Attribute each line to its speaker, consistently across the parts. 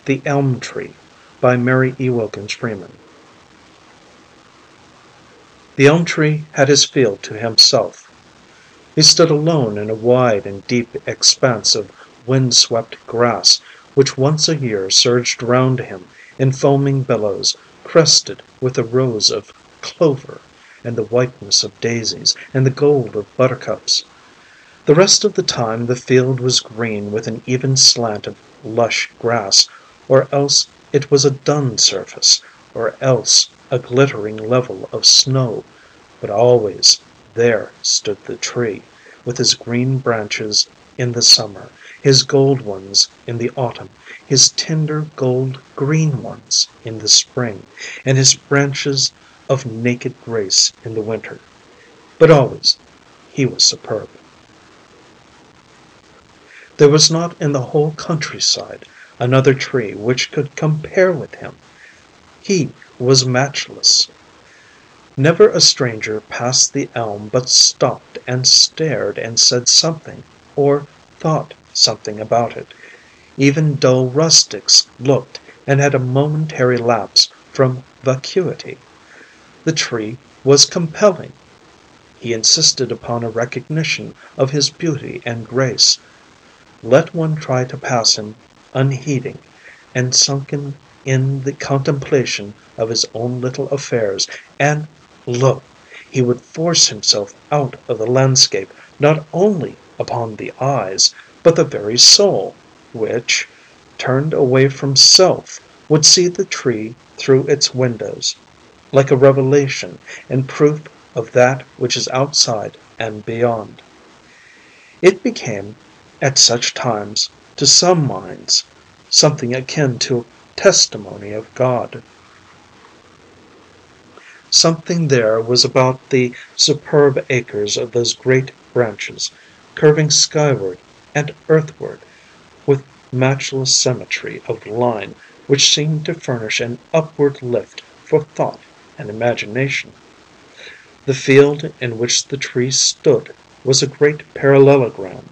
Speaker 1: THE ELM TREE by Mary E. Wilkins Freeman. The elm tree had his field to himself. He stood alone in a wide and deep expanse of wind-swept grass which once a year surged round him in foaming billows, crested with the rose of clover and the whiteness of daisies and the gold of buttercups. The rest of the time the field was green with an even slant of lush grass, or else it was a dun surface, or else a glittering level of snow, but always there stood the tree, with his green branches in the summer, his gold ones in the autumn, his tender gold-green ones in the spring, and his branches of naked grace in the winter. But always he was superb. There was not in the whole countryside another tree which could compare with him. He was matchless. Never a stranger passed the elm but stopped and stared and said something, or thought something about it. Even dull rustics looked and had a momentary lapse from vacuity. The tree was compelling. He insisted upon a recognition of his beauty and grace. Let one try to pass him unheeding, and sunken in the contemplation of his own little affairs, and lo! he would force himself out of the landscape, not only upon the eyes, but the very soul, which, turned away from self, would see the tree through its windows, like a revelation and proof of that which is outside and beyond. It became, at such times, to some minds, something akin to testimony of God. Something there was about the superb acres of those great branches, curving skyward and earthward, with matchless symmetry of line, which seemed to furnish an upward lift for thought and imagination. The field in which the tree stood was a great parallelogram.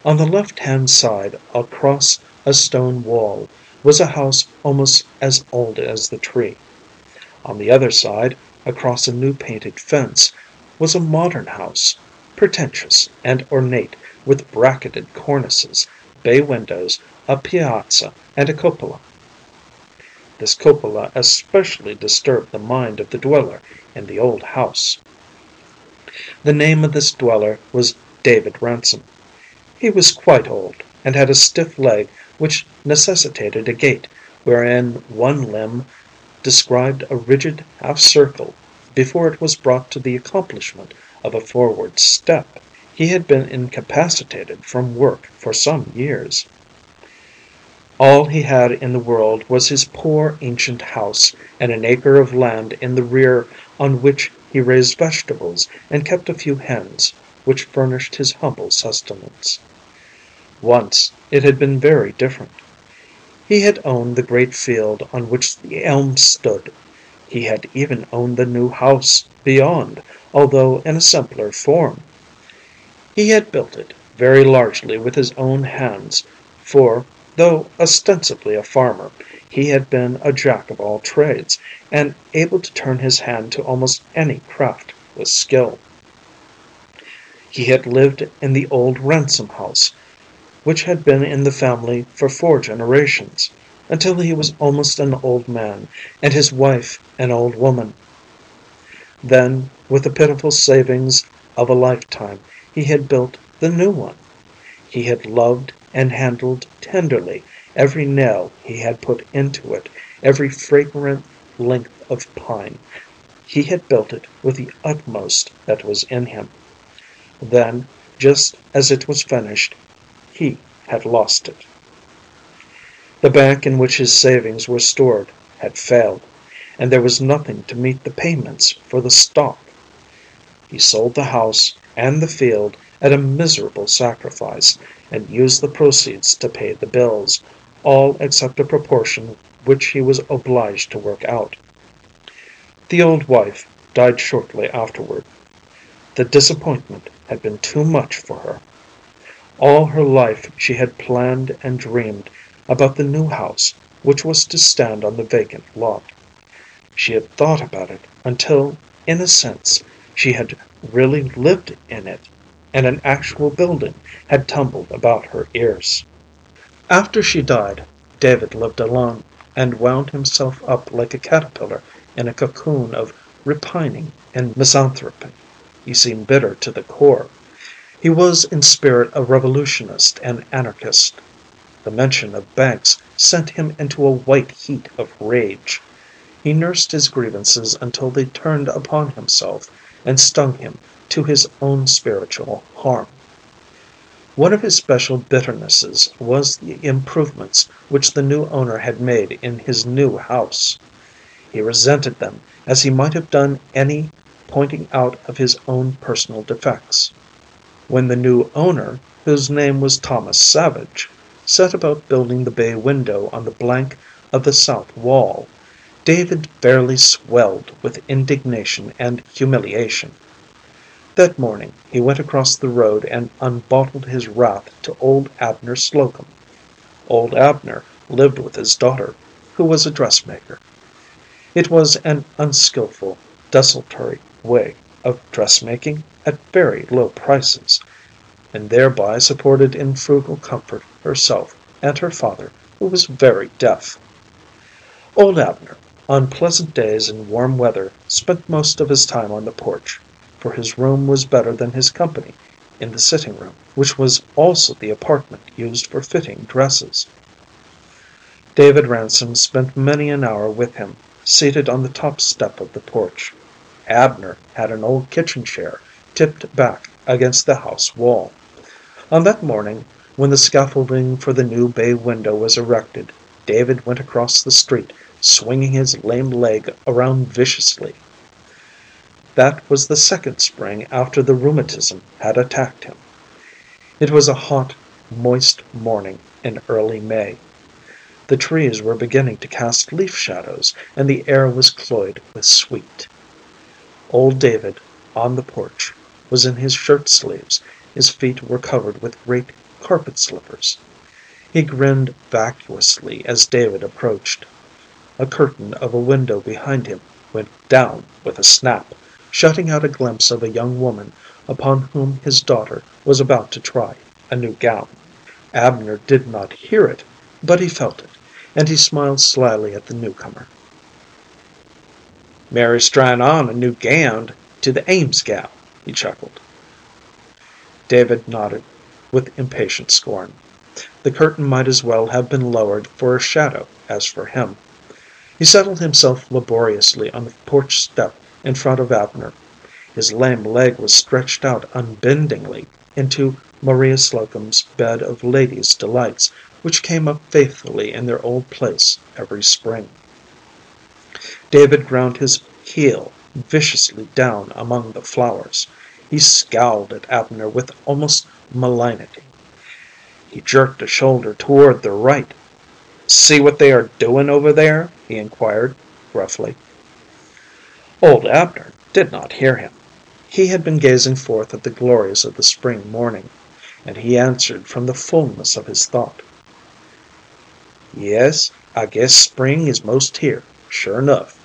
Speaker 1: On the left-hand side, across a stone wall, was a house almost as old as the tree. On the other side, across a new painted fence, was a modern house, pretentious and ornate, with bracketed cornices, bay windows, a piazza, and a cupola. This cupola especially disturbed the mind of the dweller in the old house. The name of this dweller was David Ransom. He was quite old, and had a stiff leg which necessitated a gait wherein one limb described a rigid half-circle before it was brought to the accomplishment of a forward step. He had been incapacitated from work for some years. All he had in the world was his poor ancient house and an acre of land in the rear on which he raised vegetables and kept a few hens, which furnished his humble sustenance. Once it had been very different. He had owned the great field on which the elm stood. He had even owned the new house beyond, although in a simpler form. He had built it very largely with his own hands, for, though ostensibly a farmer, he had been a jack of all trades, and able to turn his hand to almost any craft with skill. He had lived in the old Ransom house, which had been in the family for 4 generations, until he was almost an old man, and his wife an old woman. Then, with the pitiful savings of a lifetime, he had built the new one. He had loved and handled tenderly every nail he had put into it, every fragrant length of pine. He had built it with the utmost that was in him. Then, just as it was finished, he had lost it. The bank in which his savings were stored had failed, and there was nothing to meet the payments for the stock. He sold the house and the field at a miserable sacrifice, and used the proceeds to pay the bills, all except a proportion which he was obliged to work out. The old wife died shortly afterward. The disappointment had been too much for her. All her life she had planned and dreamed about the new house which was to stand on the vacant lot. She had thought about it until, in a sense, she had really lived in it, and an actual building had tumbled about her ears. After she died, David lived alone, and wound himself up like a caterpillar in a cocoon of repining and misanthropy. He seemed bitter to the core. He was in spirit a revolutionist and anarchist. The mention of banks sent him into a white heat of rage. He nursed his grievances until they turned upon himself and stung him to his own spiritual harm. One of his special bitternesses was the improvements which the new owner had made in his new house. He resented them as he might have done any pointing out of his own personal defects. When the new owner, whose name was Thomas Savage, set about building the bay window on the blank of the south wall, David fairly swelled with indignation and humiliation. That morning he went across the road and unbottled his wrath to old Abner Slocum. Old Abner lived with his daughter, who was a dressmaker. It was an unskilful, desultory way of dressmaking at very low prices, and thereby supported in frugal comfort herself and her father, who was very deaf. Old Abner, on pleasant days in warm weather, spent most of his time on the porch, for his room was better than his company in the sitting room, which was also the apartment used for fitting dresses. David Ransom spent many an hour with him, seated on the top step of the porch. Abner had an old kitchen chair tipped back against the house wall. On that morning, when the scaffolding for the new bay window was erected, David went across the street, swinging his lame leg around viciously. That was the second spring after the rheumatism had attacked him. It was a hot, moist morning in early May. The trees were beginning to cast leaf shadows, and the air was cloyed with sweet. Old David, on the porch, was in his shirt sleeves. His feet were covered with great carpet slippers. He grinned vacuously as David approached. A curtain of a window behind him went down with a snap, shutting out a glimpse of a young woman upon whom his daughter was about to try a new gown. Abner did not hear it, but he felt it, and he smiled slyly at the newcomer. "Mary's trying on a new gown to the Ames gal," he chuckled. David nodded with impatient scorn. The curtain might as well have been lowered for a shadow as for him. He settled himself laboriously on the porch step in front of Abner. His lame leg was stretched out unbendingly into Maria Slocum's bed of ladies' delights, which came up faithfully in their old place every spring. David ground his heel viciously down among the flowers. He scowled at Abner with almost malignity. He jerked a shoulder toward the right. "See what they are doing over there?" he inquired, gruffly. Old Abner did not hear him. He had been gazing forth at the glories of the spring morning, and he answered from the fullness of his thought. "Yes, I guess spring is most here, sure enough,"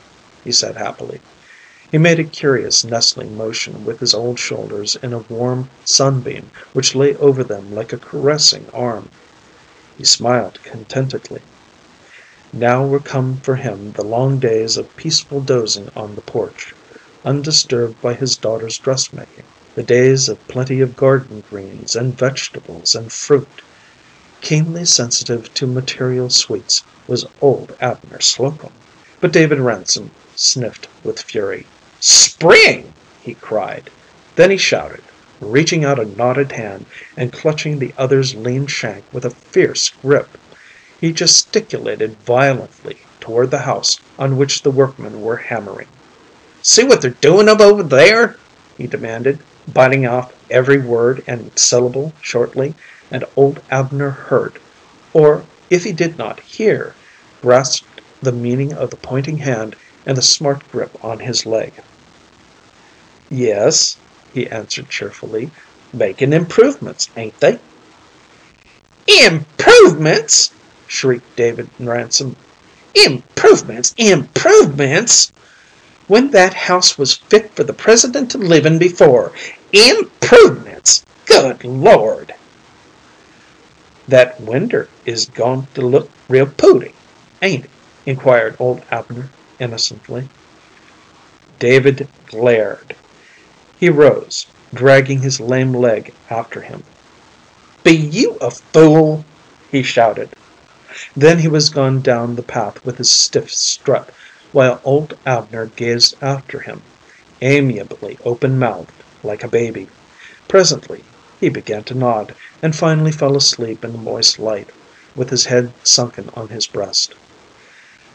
Speaker 1: he said happily. He made a curious nestling motion with his old shoulders in a warm sunbeam which lay over them like a caressing arm. He smiled contentedly. Now were come for him the long days of peaceful dozing on the porch, undisturbed by his daughter's dressmaking, the days of plenty of garden greens and vegetables and fruit. Keenly sensitive to material sweets was old Abner Slocum. But David Ransom sniffed with fury. "Spring!" he cried. Then he shouted, reaching out a knotted hand and clutching the other's lean shank with a fierce grip. He gesticulated violently toward the house on which the workmen were hammering. "See what they're doing up over there?" he demanded, biting off every word and syllable shortly, and old Abner heard, or if he did not hear, grasped the meaning of the pointing hand and the smart grip on his leg. "Yes," he answered cheerfully, "making improvements, ain't they?" "Improvements!" shrieked David Ransom. "Improvements! Improvements! When that house was fit for the president to live in before! Improvements! Good Lord!" "That winder is goin' to look real pooty, ain't it?" inquired old Abner, innocently. David glared. He rose, dragging his lame leg after him. "Be you a fool?" he shouted. Then he was gone down the path with his stiff strut, while old Abner gazed after him, amiably open-mouthed, like a baby. Presently he began to nod, and finally fell asleep in the moist light, with his head sunken on his breast.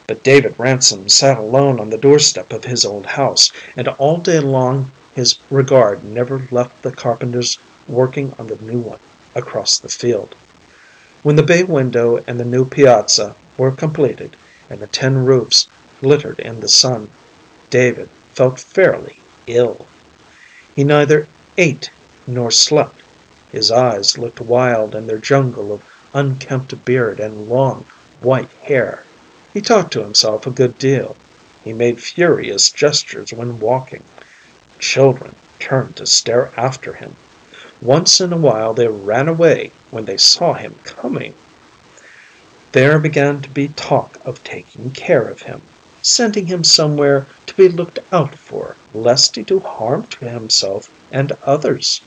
Speaker 1: But David Ransom sat alone on the doorstep of his old house, and all day long his regard never left the carpenters working on the new one across the field. When the bay window and the new piazza were completed, and the tin roofs glittered in the sun, David felt fairly ill. He neither ate nor slept. His eyes looked wild in their jungle of unkempt beard and long, white hair. He talked to himself a good deal. He made furious gestures when walking. Children turned to stare after him. Once in a while they ran away when they saw him coming. There began to be talk of taking care of him, sending him somewhere to be looked out for, lest he do harm to himself and others.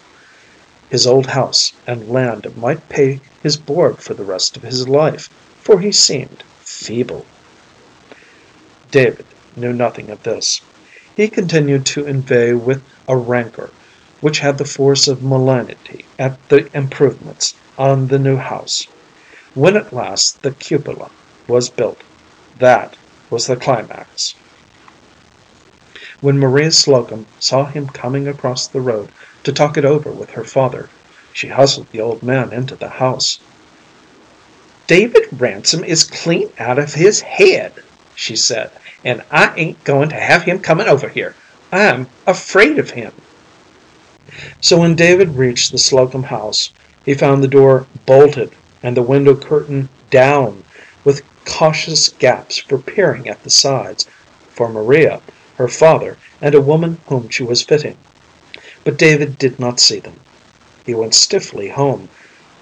Speaker 1: His old house and land might pay his board for the rest of his life, for he seemed feeble. David knew nothing of this. He continued to inveigh with a rancor which had the force of malignity at the improvements on the new house. When at last the cupola was built, that was the climax. When Maria Slocum saw him coming across the road to talk it over with her father, she hustled the old man into the house. "David Ransom is clean out of his head," she said, "and I ain't going to have him coming over here. I'm afraid of him." So when David reached the Slocum house, he found the door bolted and the window curtain down, with cautious gaps for peering at the sides, for Maria, her father, and a woman whom she was fitting. But David did not see them. He went stiffly home,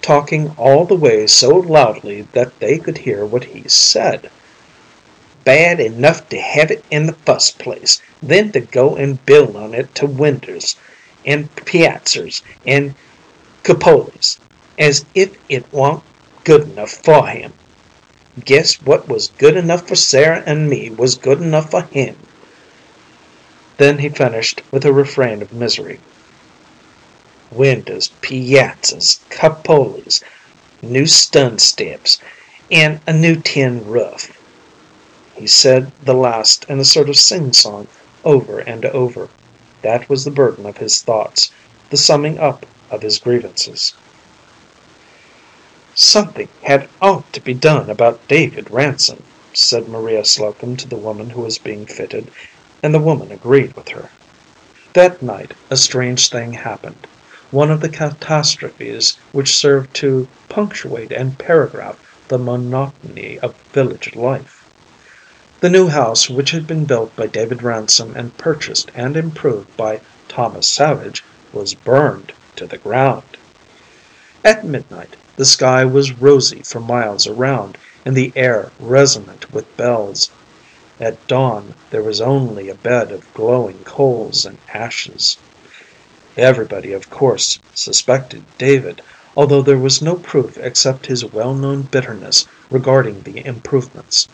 Speaker 1: talking all the way so loudly that they could hear what he said. "Bad enough to have it in the fust place, then to go and build on it to winders and piazzers and cupolas, as if it wa'n't good enough for him. Guess what was good enough for Sarah and me was good enough for him." Then he finished with a refrain of misery. "Windows, piazzas, cupolas, new stun steps, and a new tin roof." He said the last in a sort of sing-song, over and over. That was the burden of his thoughts, the summing up of his grievances. "Something had ought to be done about David Ransom," said Maria Slocum to the woman who was being fitted, and the woman agreed with her. That night a strange thing happened, one of the catastrophes which served to punctuate and paragraph the monotony of village life. The new house, which had been built by David Ransom and purchased and improved by Thomas Savage, was burned to the ground. At midnight the sky was rosy for miles around, and the air resonant with bells. At dawn there was only a bed of glowing coals and ashes. Everybody, of course, suspected David, although there was no proof except his well-known bitterness regarding the improvements.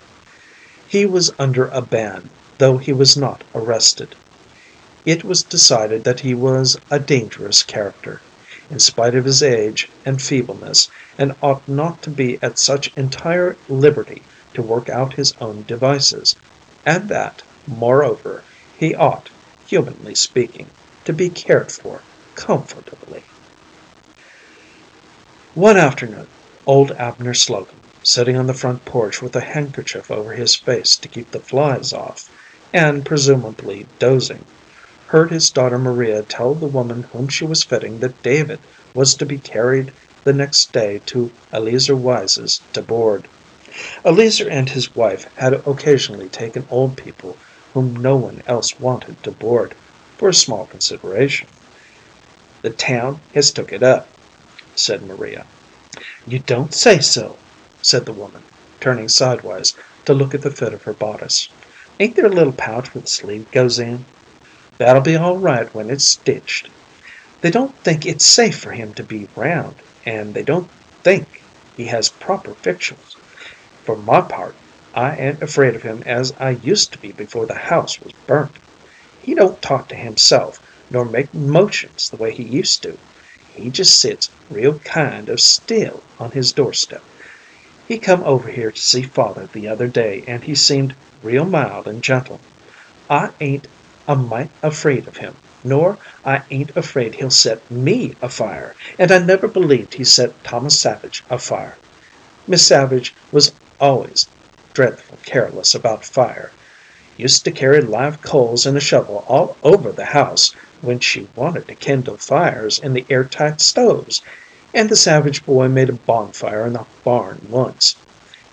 Speaker 1: He was under a ban, though he was not arrested. It was decided that he was a dangerous character, in spite of his age and feebleness, and ought not to be at such entire liberty to work out his own devices, and that, moreover, he ought, humanly speaking, to be cared for comfortably. One afternoon, old Abner Slocum, sitting on the front porch with a handkerchief over his face to keep the flies off, and presumably dozing, heard his daughter Maria tell the woman whom she was fitting that David was to be carried the next day to Eliezer Wise's to board. Eleazer and his wife had occasionally taken old people whom no one else wanted to board, for a small consideration. "The town has took it up," said Maria. "You don't say so," said the woman, turning sidewise to look at the fit of her bodice. "Ain't there a little pouch where the sleeve goes in?" "That'll be all right when it's stitched. They don't think it's safe for him to be round, and they don't think he has proper victuals. For my part, I ain't afraid of him as I used to be before the house was burnt. He don't talk to himself, nor make motions the way he used to. He just sits real kind of still on his doorstep. He come over here to see father the other day, and he seemed real mild and gentle. I ain't a mite afraid of him, nor I ain't afraid he'll set me afire, and I never believed he set Thomas Savage afire. Miss Savage was always dreadful careless about fire. Used to carry live coals and a shovel all over the house when she wanted to kindle fires in the airtight stoves, and the Savage boy made a bonfire in the barn once.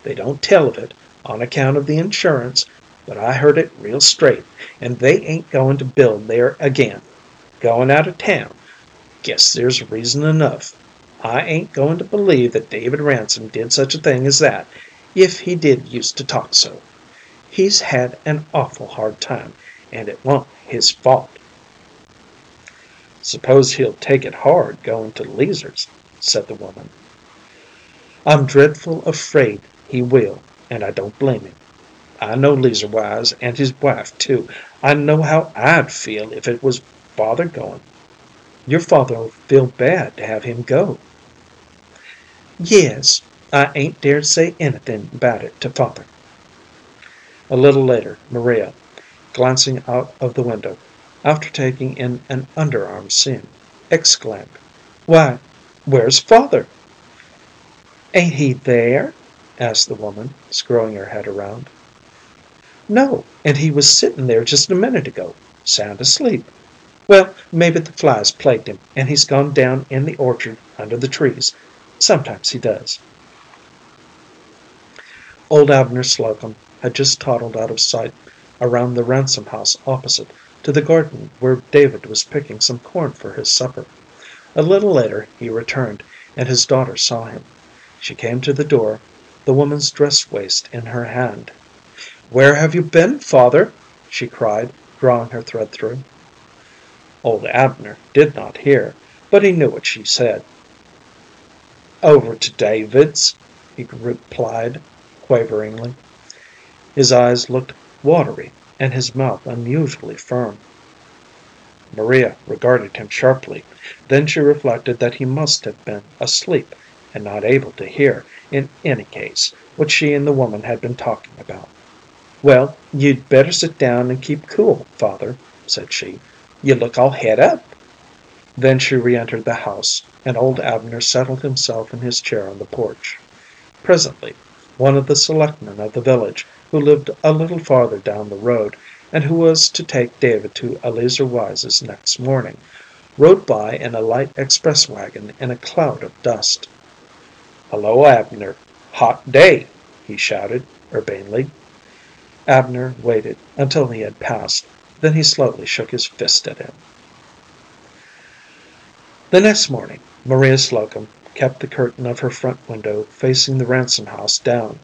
Speaker 1: They don't tell of it, on account of the insurance, but I heard it real straight, and they ain't going to build there again. Going out of town. Guess there's reason enough. I ain't going to believe that David Ransom did such a thing as that, if he did used to talk so. He's had an awful hard time, and it wa'n't his fault." "Suppose he'll take it hard going to Leazer's," said the woman. "I'm dreadful afraid he will, and I don't blame him. I know Leazer Wise and his wife, too. I know how I'd feel if it was father going. Your father'll feel bad to have him go." "Yes, I ain't dared say anything about it to father." A little later, Maria, glancing out of the window, after taking in an underarm scene, exclaimed, "Why, where's father?" "Ain't he there?" asked the woman, screwing her head around. "No, and he was sitting there just a minute ago, sound asleep. Well, maybe the flies plagued him, and he's gone down in the orchard under the trees. Sometimes he does." Old Abner Slocum had just toddled out of sight around the Ransom house opposite, to the garden where David was picking some corn for his supper. A little later he returned, and his daughter saw him. She came to the door, the woman's dress waist in her hand. "Where have you been, father?" she cried, drawing her thread through. Old Abner did not hear, but he knew what she said. "Over to David's," he replied, quaveringly. His eyes looked watery, and his mouth unusually firm. Maria regarded him sharply. Then she reflected that he must have been asleep, and not able to hear, in any case, what she and the woman had been talking about. "Well, you'd better sit down and keep cool, father," said she. "You look all het up." Then she re-entered the house, and old Abner settled himself in his chair on the porch. Presently, one of the selectmen of the village, who lived a little farther down the road, and who was to take David to Eleazer Wise's next morning, rode by in a light express wagon in a cloud of dust. "Hello, Abner! Hot day!" he shouted, urbanely. Abner waited until he had passed, then he slowly shook his fist at him. The next morning Maria Slocum kept the curtain of her front window facing the Ransom house down.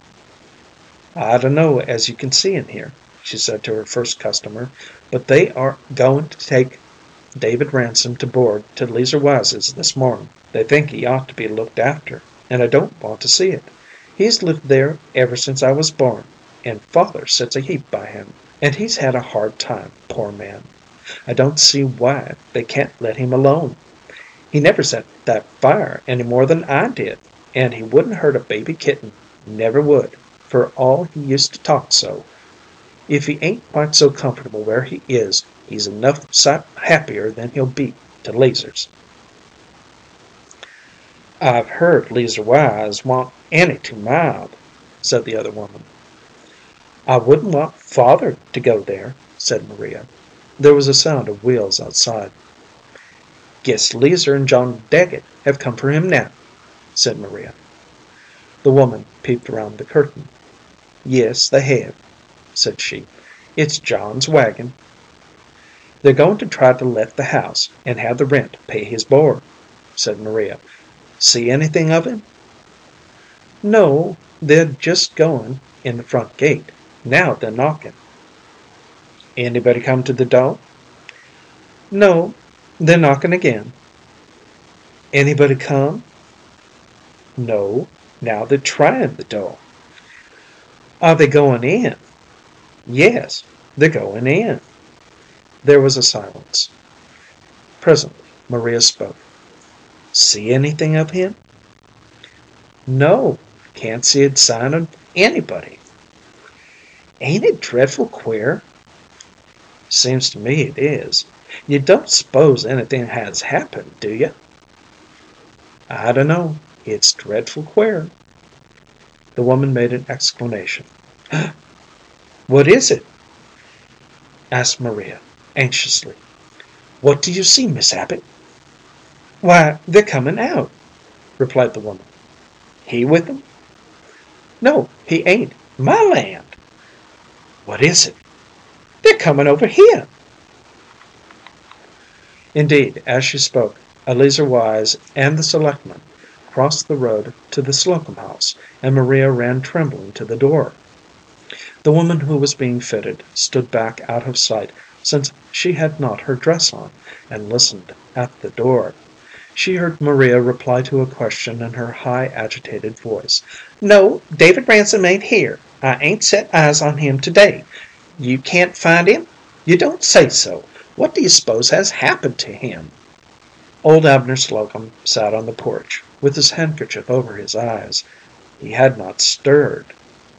Speaker 1: "I dunno as you can see in here," she said to her first customer, "but they are going to take David Ransom to board to Leazer Wise's this morning. They think he ought to be looked after, and I don't want to see it. He's lived there ever since I was born, and father sits a heap by him, and he's had a hard time, poor man. I don't see why they can't let him alone. He never set that fire any more than I did, and he wouldn't hurt a baby kitten, never would, for all he used to talk so. If he ain't quite so comfortable where he is, he's enough sight happier than he'll be to Leazer's." "I've heard Leazer Wise wa'n't any too mild," said the other woman. "I wouldn't want father to go there," said Maria. There was a sound of wheels outside. "Guess Leazer and John Daggett have come for him now," said Maria. The woman peeped around the curtain. "Yes, they have," said she. "It's John's wagon. They're going to try to let the house and have the rent pay his board," said Maria. "See anything of him?" "No, they're just going in the front gate. Now they're knocking." "Anybody come to the door?" "No, they're knocking again." "Anybody come?" "No, now they're trying the door." "Are they going in?" "Yes, they're going in." There was a silence. Presently Maria spoke. "See anything of him?" "No, can't see a sign of anybody." "Ain't it dreadful queer?" "Seems to me it is. You don't suppose anything has happened, do you?" "I dunno. It's dreadful queer." The woman made an exclamation. "What is it?" asked Maria, anxiously. "What do you see, Miss Abbott?" "Why, they're coming out," replied the woman. "He with them?" "No, he ain't. My land!" "What is it?" "They're coming over here." Indeed, as she spoke, Eleazer Wise and the selectman crossed the road to the Slocum house, and Maria ran trembling to the door. The woman who was being fitted stood back out of sight, since she had not her dress on, and listened at the door. She heard Maria reply to a question in her high, agitated voice. "No, David Ransom ain't here. I ain't set eyes on him today. You can't find him? You don't say so. What do you suppose has happened to him?" Old Abner Slocum sat on the porch, with his handkerchief over his eyes. He had not stirred.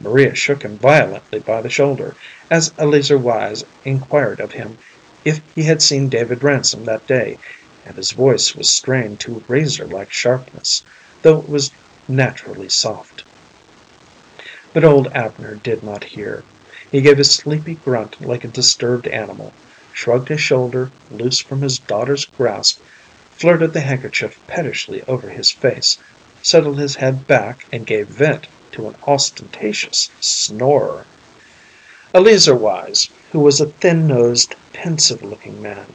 Speaker 1: Maria shook him violently by the shoulder, as Eleazer Wise inquired of him if he had seen David Ransom that day, and his voice was strained to razor-like sharpness, though it was naturally soft. But old Abner did not hear. He gave a sleepy grunt like a disturbed animal, shrugged his shoulder loose from his daughter's grasp, flirted the handkerchief pettishly over his face, settled his head back, and gave vent to an ostentatious snore. Eleazer Wise, who was a thin-nosed, pensive-looking man,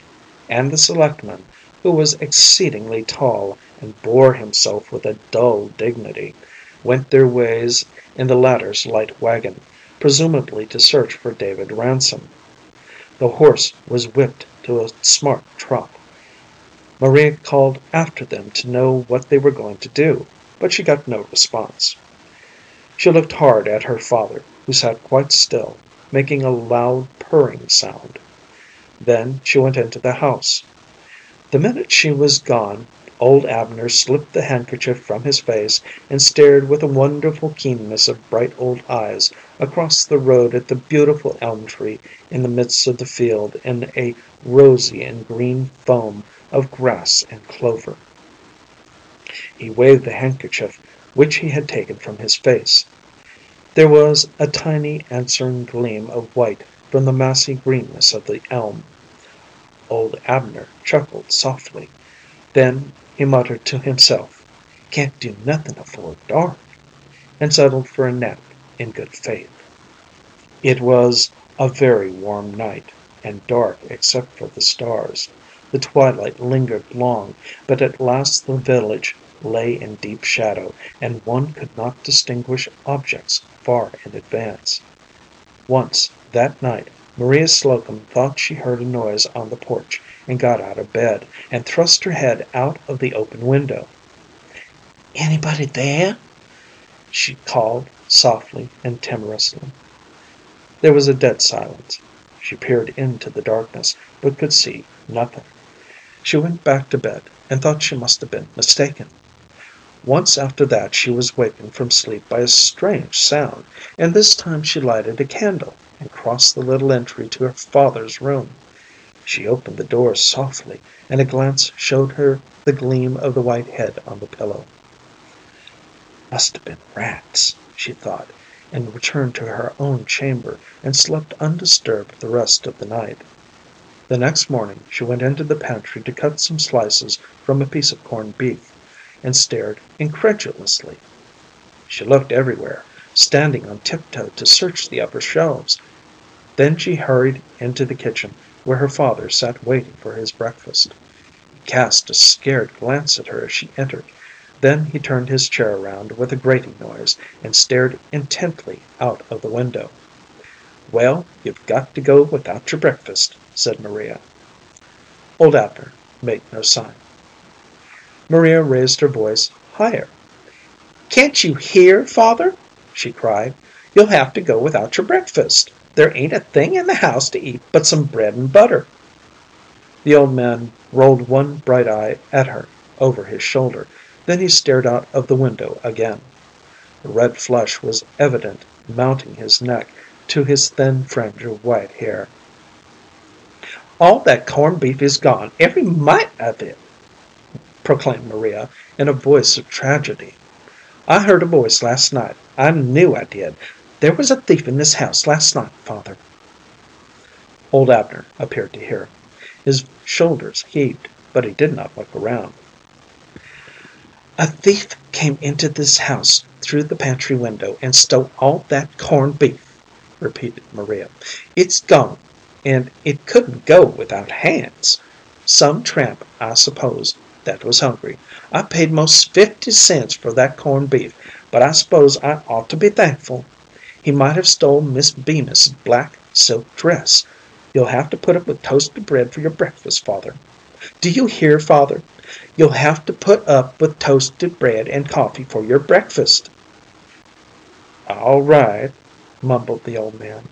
Speaker 1: and the selectman, who was exceedingly tall and bore himself with a dull dignity, went their ways in the latter's light wagon, presumably to search for David Ransom. The horse was whipped to a smart trot. Maria called after them to know what they were going to do, but she got no response. She looked hard at her father, who sat quite still, making a loud purring sound. Then she went into the house. The minute she was gone, old Abner slipped the handkerchief from his face and stared with a wonderful keenness of bright old eyes across the road at the beautiful elm tree in the midst of the field in a rosy and green foam of grass and clover. He waved the handkerchief which he had taken from his face. There was a tiny answering gleam of white from the massy greenness of the elm. Old Abner chuckled softly. Then he muttered to himself, "Can't do nothin' afore dark," and settled for a nap in good faith. It was a very warm night, and dark except for the stars. The twilight lingered long, but at last the village lay in deep shadow, and one could not distinguish objects far in advance. Once, that night, Maria Slocum thought she heard a noise on the porch, and got out of bed, and thrust her head out of the open window. "Anybody there?" she called, softly and timorously. There was a dead silence. She peered into the darkness, but could see nothing. She went back to bed, and thought she must have been mistaken. Once after that she was wakened from sleep by a strange sound, and this time she lighted a candle and crossed the little entry to her father's room. She opened the door softly, and a glance showed her the gleam of the white head on the pillow. "Must have been rats," she thought, and returned to her own chamber, and slept undisturbed the rest of the night. The next morning she went into the pantry to cut some slices from a piece of corned beef, and stared incredulously. She looked everywhere, standing on tiptoe to search the upper shelves. Then she hurried into the kitchen, where her father sat waiting for his breakfast. He cast a scared glance at her as she entered. Then he turned his chair around with a grating noise and stared intently out of the window. "Well, you've got to go without your breakfast," said Maria. Old Abner made no sign. Maria raised her voice higher. "Can't you hear, father?" she cried. "You'll have to go without your breakfast. There ain't a thing in the house to eat but some bread and butter." The old man rolled one bright eye at her over his shoulder. Then he stared out of the window again. The red flush was evident mounting his neck to his thin fringe of white hair. "All that corned beef is gone, every mite of it," proclaimed Maria in a voice of tragedy. "I heard a voice last night. I knew I did. There was a thief in this house last night, father." Old Abner appeared to hear. His shoulders heaved, but he did not look around. "A thief came into this house through the pantry window and stole all that corned beef," repeated Maria. "It's gone, and it couldn't go without hands. Some tramp, I suppose, that was hungry. I paid most 50 cents for that corned beef, but I suppose I ought to be thankful. He might have stole Miss Bemis's black silk dress. You'll have to put up with toasted bread for your breakfast, father. Do you hear, father? You'll have to put up with toasted bread and coffee for your breakfast." "All right," mumbled the old man.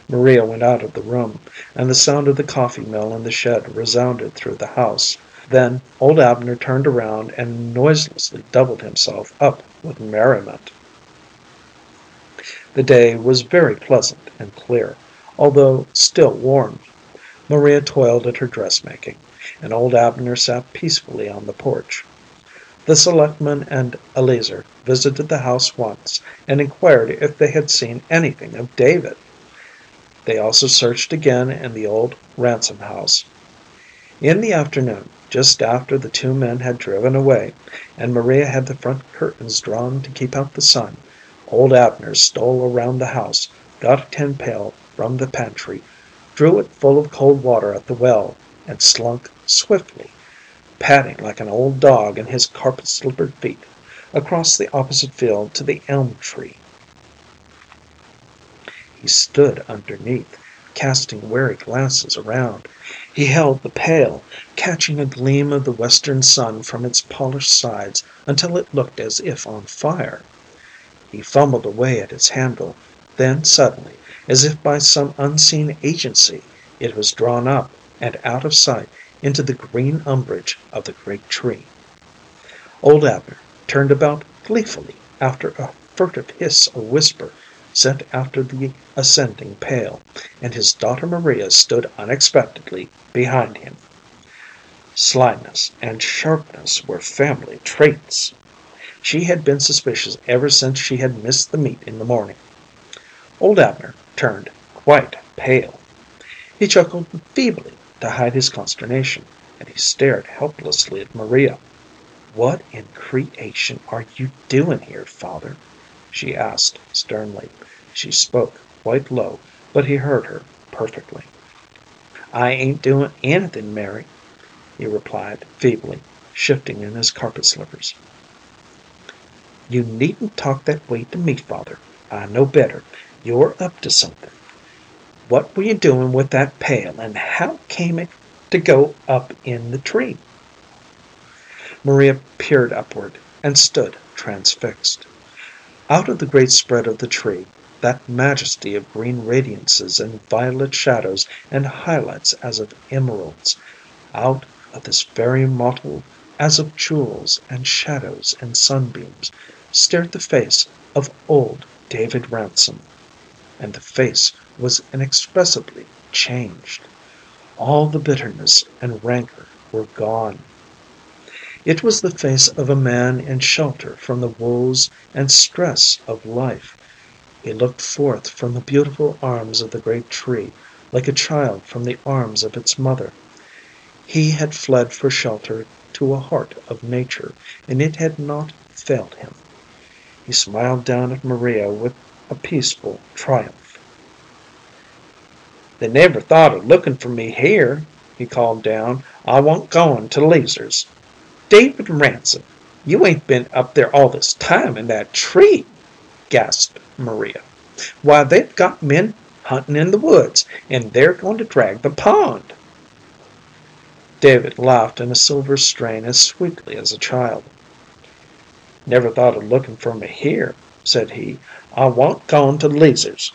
Speaker 1: Maria went out of the room, and the sound of the coffee mill in the shed resounded through the house. Then old Abner turned around and noiselessly doubled himself up with merriment. The day was very pleasant and clear, although still warm. Maria toiled at her dressmaking, and old Abner sat peacefully on the porch. The selectman and Eleazer visited the house once and inquired if they had seen anything of David. They also searched again in the old Ransom house. In the afternoon, just after the two men had driven away, and Maria had the front curtains drawn to keep out the sun, old Abner stole around the house, got a tin pail from the pantry, drew it full of cold water at the well, and slunk swiftly, padding like an old dog in his carpet-slippered feet, across the opposite field to the elm tree. He stood underneath, casting wary glances around. He held the pail, catching a gleam of the western sun from its polished sides until it looked as if on fire. He fumbled away at its handle. Then suddenly, as if by some unseen agency, it was drawn up and out of sight into the green umbrage of the great tree. Old Abner turned about gleefully after a furtive hiss or whisper sent after the ascending pail, and his daughter Maria stood unexpectedly behind him. Slyness and sharpness were family traits. She had been suspicious ever since she had missed the meat in the morning. Old Abner turned quite pale. He chuckled feebly to hide his consternation, and he stared helplessly at Maria. "What in creation are you doing here, father?" she asked sternly. She spoke quite low, but he heard her perfectly. "I ain't doing anything, Mary," he replied feebly, shifting in his carpet slippers. "You needn't talk that way to me, father. I know better. You're up to something. What were you doing with that pail, and how came it to go up in the tree?" Maria peered upward and stood transfixed. Out of the great spread of the tree, that majesty of green radiances and violet shadows and highlights as of emeralds, out of this fairy mottle as of jewels and shadows and sunbeams, stared the face of old David Ransom. And the face was inexpressibly changed. All the bitterness and rancor were gone. It was the face of a man in shelter from the woes and stress of life. He looked forth from the beautiful arms of the great tree like a child from the arms of its mother. He had fled for shelter to a heart of nature, and it had not failed him. He smiled down at Maria with a peaceful triumph. "They never thought of looking for me here," he called down. "I wa'n't goin' to Leazer's." "David Ransom, you ain't been up there all this time in that tree!" gasped Maria. "Why, they've got men hunting in the woods, and they're going to drag the pond." David laughed in a silver strain as sweetly as a child. "Never thought of looking for me here," said he. "I wa'n't gone to Leazer's."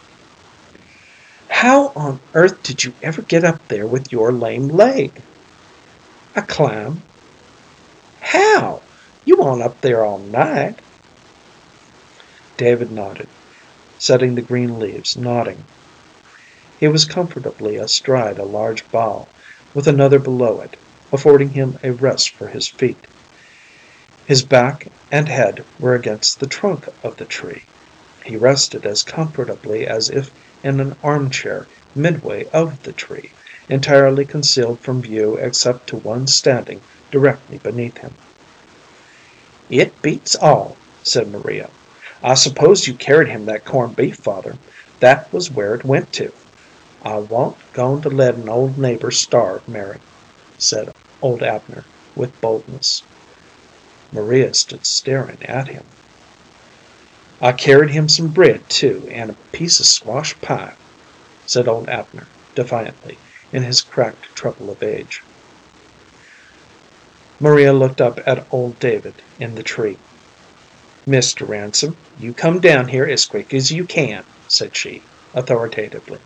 Speaker 1: "How on earth did you ever get up there with your lame leg?" "I climb." "How? You wa'n't up there all night." David nodded, setting the green leaves nodding. He was comfortably astride a large bough, with another below it, affording him a rest for his feet. His back and head were against the trunk of the tree. He rested as comfortably as if in an armchair midway of the tree, entirely concealed from view except to one standing directly beneath him. "It beats all," said Maria. "I suppose you carried him that corned beef, father. That was where it went to." "I wa'n't goin' to let an old neighbor starve, Mary," said old Abner, with boldness. Maria stood staring at him. "I carried him some bread, too, and a piece of squash pie," said old Abner, defiantly, in his cracked treble of age. Maria looked up at old David in the tree. "Mr. Ransom, you come down here as quick as you can," said she, authoritatively.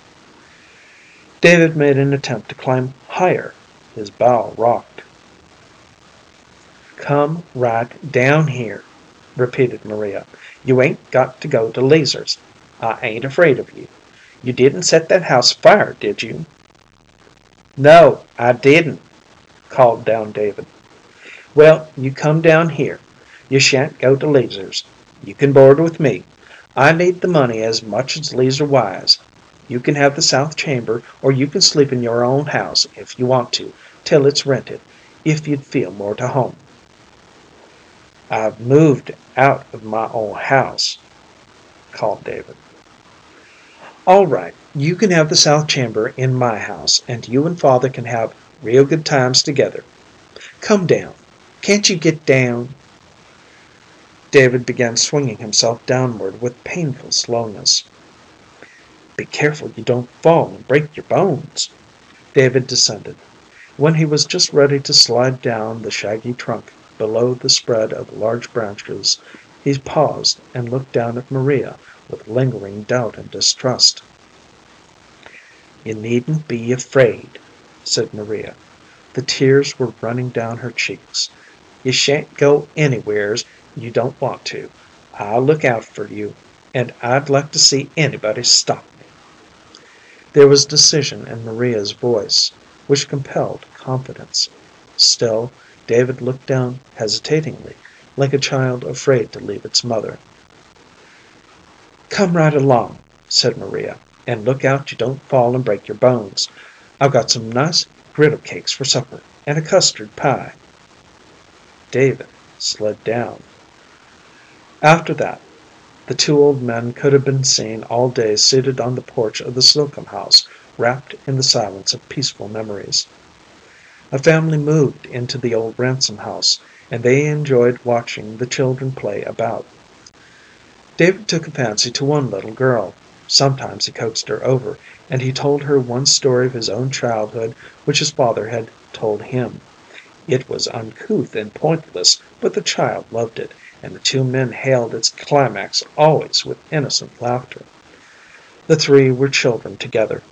Speaker 1: David made an attempt to climb higher. His bough rocked. "Come right down here," repeated Maria. "You ain't got to go to Leazer's. I ain't afraid of you. You didn't set that house afire, did you?" "No, I didn't," called down David. "Well, you come down here. You shan't go to Leazer's. You can board with me. I need the money as much as Leazer Wise. You can have the south chamber, or you can sleep in your own house, if you want to, till it's rented, if you'd feel more to home." "I've moved out of my old house," called David. "All right, you can have the south chamber in my house, and you and father can have real good times together. Come down. Can't you get down?" David began swinging himself downward with painful slowness. "Be careful you don't fall and break your bones." David descended. When he was just ready to slide down the shaggy trunk below the spread of large branches, he paused and looked down at Maria with lingering doubt and distrust. "You needn't be afraid," said Maria. The tears were running down her cheeks. "You shan't go anywheres you don't want to. I'll look out for you, and I'd like to see anybody stop me." There was decision in Maria's voice, which compelled confidence. Still, David looked down hesitatingly, like a child afraid to leave its mother. "Come right along," said Maria, "and look out you don't fall and break your bones. I've got some nice griddle cakes for supper, and a custard pie." David slid down. After that, the two old men could have been seen all day seated on the porch of the Slocum house, wrapped in the silence of peaceful memories. A family moved into the old Ransom house, and they enjoyed watching the children play about. David took a fancy to one little girl. Sometimes he coaxed her over, and he told her one story of his own childhood which his father had told him. It was uncouth and pointless, but the child loved it, and the two men hailed its climax always with innocent laughter. The three were children together.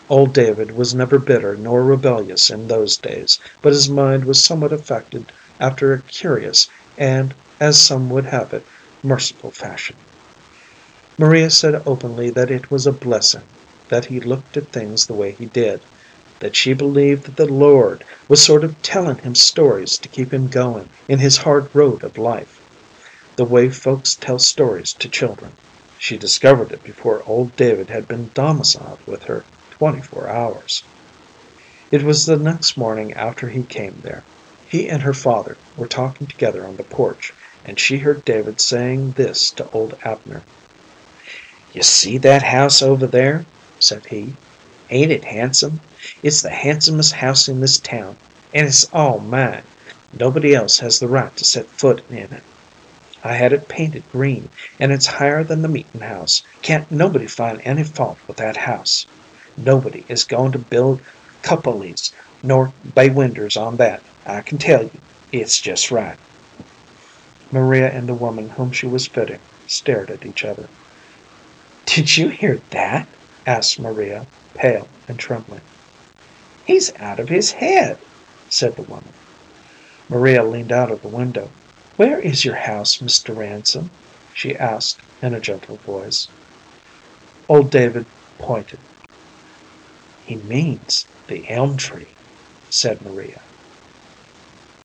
Speaker 1: Old David was never bitter nor rebellious in those days, but his mind was somewhat affected after a curious and, as some would have it, merciful fashion. Maria said openly that it was a blessing that he looked at things the way he did, that she believed that the Lord was sort of telling him stories to keep him going in his hard road of life, the way folks tell stories to children. She discovered it before old David had been domiciled with her 24 hours. It was the next morning after he came there. He and her father were talking together on the porch, and she heard David saying this to old Abner. "You see that house over there?" said he. "Ain't it handsome? It's the handsomest house in this town, and it's all mine. Nobody else has the right to set foot in it. I had it painted green, and it's higher than the meetin' house. Can't nobody find any fault with that house. Nobody is goin' to build cupolas nor bay winders on that, I can tell you. It's just right." Maria and the woman whom she was fitting stared at each other. "Did you hear that?" asked Maria, pale and trembling. "He's out of his head," said the woman. Maria leaned out of the window. "Where is your house, Mr. Ransom?" she asked in a gentle voice. Old David pointed. "He means the elm tree," said Maria.